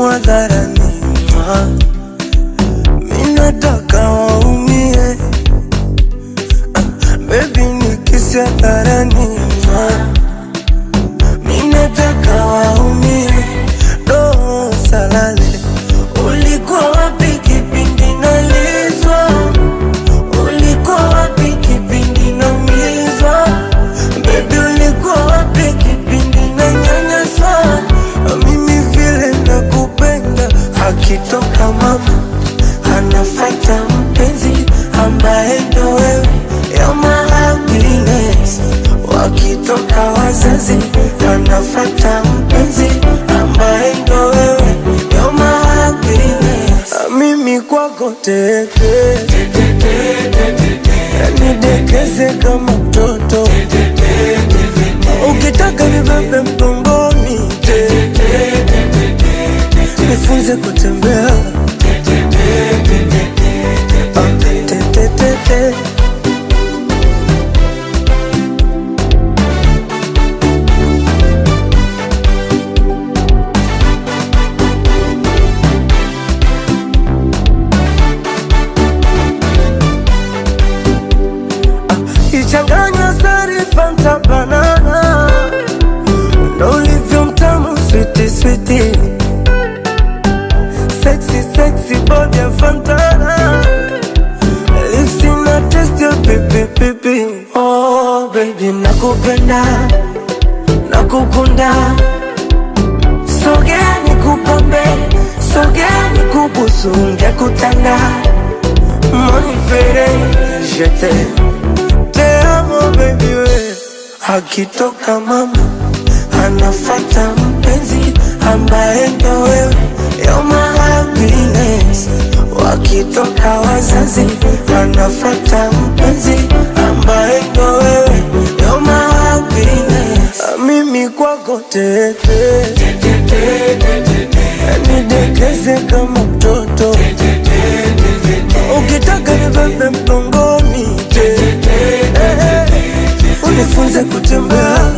hadharani, mimi nataka waumie. Baby nikisi hadharani, mimi nataka waumie. Do salale, ulikuwa wapi kipindi nalizwa? Ulikuwa wapi kipindi naumizwa? Baby ulikuwa wapi kipindi nanyanyaswa? Mimi vile nakupenda, akitoka mama anafuata mpenzi ambaye ndo wewe. You're my happiness. Wakitoka wazazi anafuata mpenzi ambaye ndo wewe. You're my happiness. Mimi kwako teke, nidekeze kama mtoto. Ukitaka nibebe mgongoni, nifunze kutembea. Ichanganya sari Fanta banana, ndo ulivyo mtamu sweetie sweetie. Sexy sexy body ya Fantana, lips ina taste ya pipi pipi. Oh baby nakupenda, nakukunda. Sogea nikupambe, sogea nikubusu, ngekutanda. Monifere, je t'aime. Te amo baby we. Akitoka mama anafuata mpenzi ambaye ndo wewe. You're my happiness. Wakitoka wazazi anafuata mpenzi ambaye ndo wewe. You're my happiness. Mimi kwako teke, nidekeze kama mtoto. Ukitaka nibebe mgongoni, unifunze kutembea.